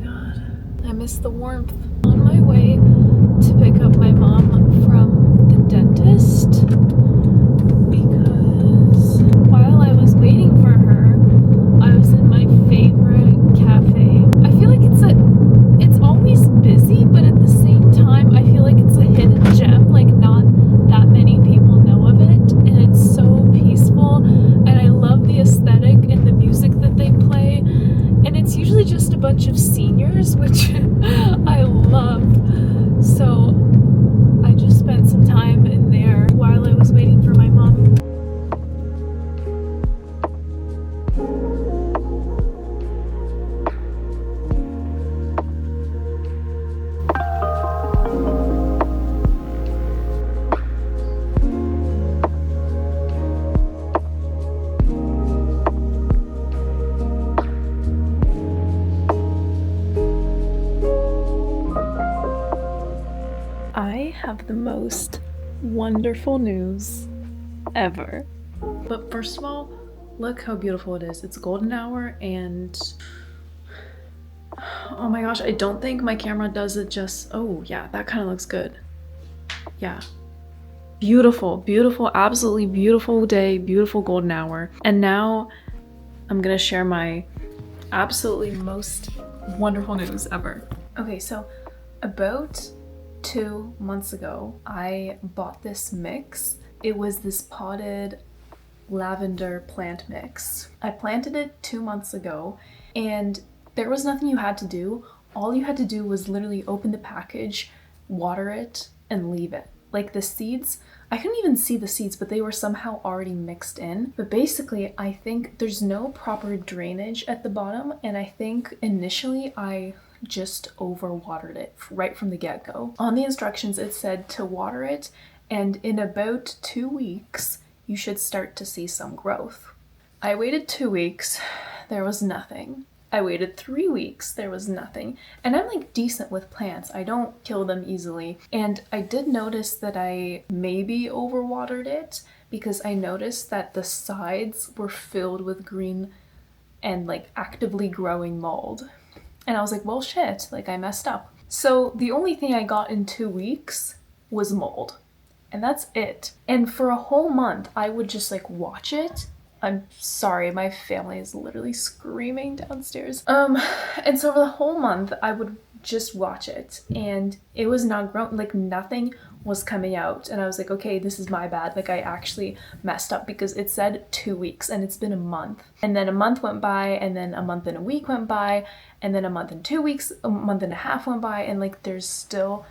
god, I miss the warmth. On my way to pick up my mom from the dentist because while I was waiting for her, I was in my favorite cafe. I feel like it's always busy, but at the same time, I feel like it's a hidden gem. Like not that many people know of it, and it's so peaceful. And I love the aesthetic and the music that they play. And it's usually just a bunch of seniors, which I love. So I just spent some time in there while I was waiting for my mom. I have the most wonderful news ever. But first of all, look how beautiful it is. It's golden hour and oh my gosh, I don't think my camera does it just, oh yeah, that kind of looks good. Yeah. Beautiful, beautiful, absolutely beautiful day, beautiful golden hour. And now I'm gonna share my absolutely most wonderful news ever. Okay, so about 2 months ago, I bought this mix. It was this potted lavender plant mix. I planted it 2 months ago and there was nothing you had to do. All you had to do was literally open the package, water it, and leave it. Like the seeds, I couldn't even see the seeds, but they were somehow already mixed in. But basically, I think there's no proper drainage at the bottom, and I think initially I just overwatered it right from the get-go. On the instructions, it said to water it, and in about 2 weeks, you should start to see some growth. I waited 2 weeks, there was nothing. I waited 3 weeks, there was nothing. And I'm like decent with plants, I don't kill them easily. And I did notice that I maybe overwatered it because I noticed that the sides were filled with green and like actively growing mold. And I was like, well shit, like I messed up. So the only thing I got in 2 weeks was mold. And that's it. And for a whole month, I would just like watch it. I'm sorry, my family is literally screaming downstairs. And so for the whole month, I would just watch it. And it was not growing, like nothing was coming out. And I was like, okay, this is my bad. Like I actually messed up because it said 2 weeks and it's been a month. And then a month went by and then a month and a week went by. And then a month and 2 weeks, a month and a half went by, and like there's still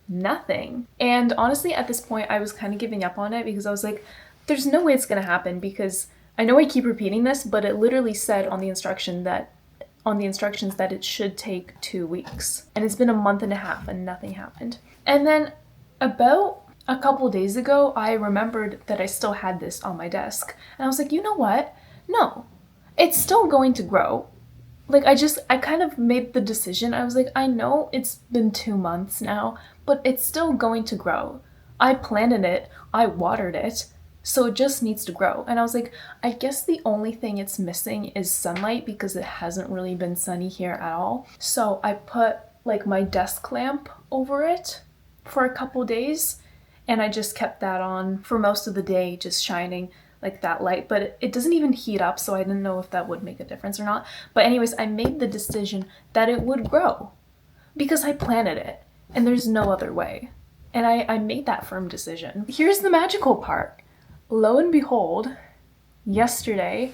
nothing. And honestly, at this point, I was kind of giving up on it because I was like, there's no way it's gonna happen because I know I keep repeating this, but it literally said on the instructions that it should take 2 weeks. And it's been a month and a half and nothing happened. And then about a couple days ago, I remembered that I still had this on my desk. And I was like, you know what? No, it's still going to grow. Like I kind of made the decision. I was like, I know it's been 2 months now, but it's still going to grow. I planted it, I watered it, so it just needs to grow. And I was like, I guess the only thing it's missing is sunlight because it hasn't really been sunny here at all. So I put like my desk lamp over it for a couple days and I just kept that on for most of the day, just shining like that light, but it doesn't even heat up, so I didn't know if that would make a difference or not. But anyways, I made the decision that it would grow because I planted it and there's no other way. And I made that firm decision. Here's the magical part. Lo and behold, yesterday,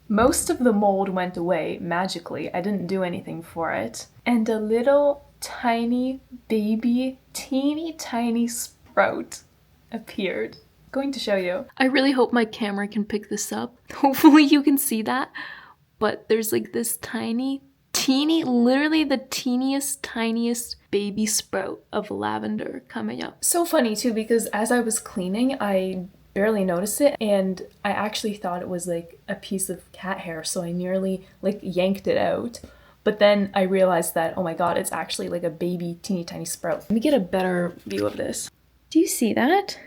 most of the mold went away magically. I didn't do anything for it. And a little tiny baby, teeny tiny sprout appeared. Going to show you. I really hope my camera can pick this up. Hopefully you can see that. But there's like this teeny, literally the teeniest, tiniest baby sprout of lavender coming up. So funny too, because as I was cleaning, I barely noticed it and I actually thought it was like a piece of cat hair, so I nearly like yanked it out. But then I realized that, oh my god, it's actually like a baby teeny tiny sprout. Let me get a better view of this. Do you see that?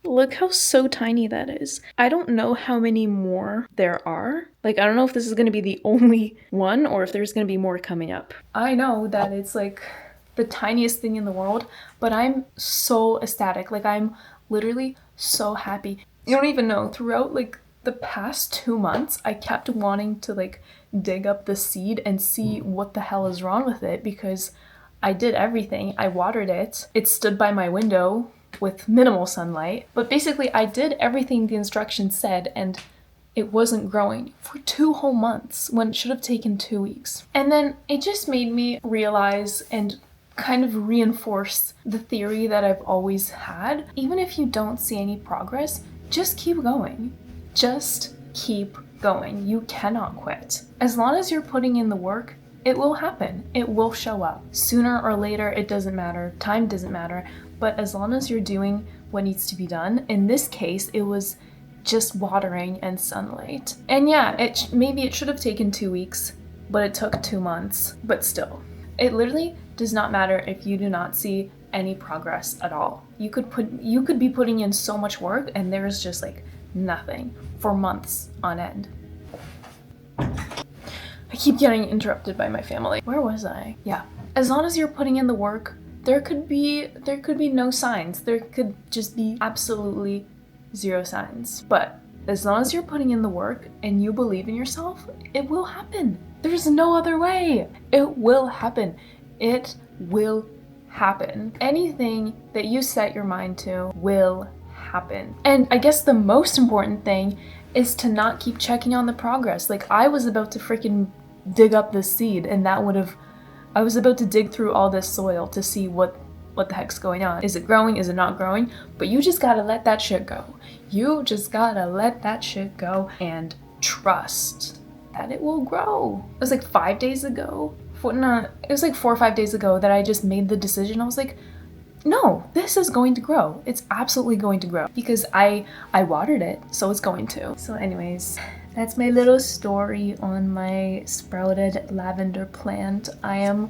Look how so tiny that is. I don't know how many more there are. Like, I don't know if this is gonna be the only one or if there's gonna be more coming up. I know that it's like the tiniest thing in the world, but I'm so ecstatic. Like, I'm literally so happy. You don't even know, throughout like the past 2 months, I kept wanting to like dig up the seed and see what the hell is wrong with it because I did everything. I watered it. It stood by my window with minimal sunlight. But basically, I did everything the instructions said and it wasn't growing for 2 whole months when it should have taken 2 weeks. And then it just made me realize and kind of reinforce the theory that I've always had. Even if you don't see any progress, just keep going. Just keep going. You cannot quit. As long as you're putting in the work, it will happen. It will show up. Sooner or later, it doesn't matter. Time doesn't matter. But as long as you're doing what needs to be done, in this case, it was just watering and sunlight. And yeah, maybe it should have taken 2 weeks, but it took 2 months. But still, it literally does not matter if you do not see any progress at all. You could be putting in so much work and there's just like nothing for months on end. I keep getting interrupted by my family. Where was I? Yeah. As long as you're putting in the work, there could be no signs. There could just be absolutely zero signs. But as long as you're putting in the work and you believe in yourself, it will happen. There's no other way. It will happen. It will happen. Anything that you set your mind to will happen. And I guess the most important thing is to not keep checking on the progress. Like, I was about to freaking dig up this seed and I was about to dig through all this soil to see what the heck's going on. Is it growing? Is it not growing? But you just gotta let that shit go. You just gotta let that shit go and trust that it will grow. It was like 5 days ago. It was like 4 or 5 days ago that I just made the decision. I was like, no, this is going to grow. It's absolutely going to grow because I watered it, so it's going to. So anyways, that's my little story on my sprouted lavender plant. I'm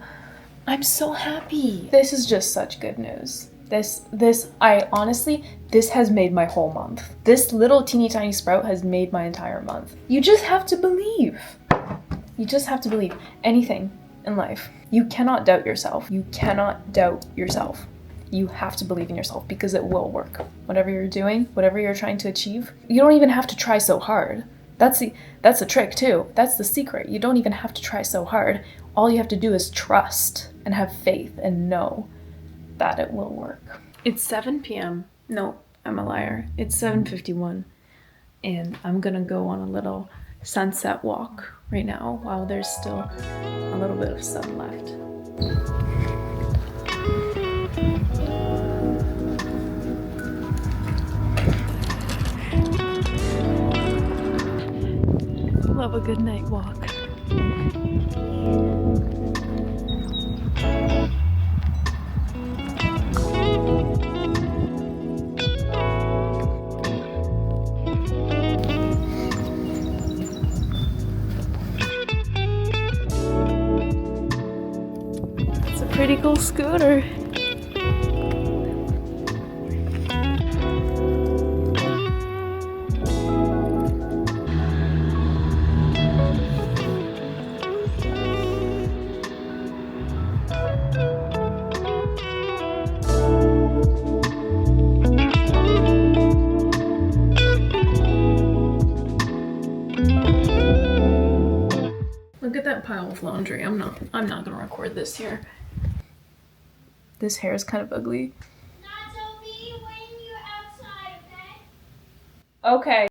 so happy. This is just such good news. This has made my whole month. This little teeny tiny sprout has made my entire month. You just have to believe. You just have to believe anything in life. You cannot doubt yourself. You cannot doubt yourself. You have to believe in yourself because it will work. Whatever you're doing, whatever you're trying to achieve, you don't even have to try so hard. That's the trick too. That's the secret. You don't even have to try so hard. All you have to do is trust and have faith and know that it will work. It's 7 p.m. No, I'm a liar. It's 7:51 and I'm gonna go on a little sunset walk right now while there's still a little bit of sun left. Love a good night walk. It's a pretty cool scooter. Look at that pile of laundry. I'm not gonna record this here. This hair is kind of ugly. Not Sophie, when you're outside, okay? Okay.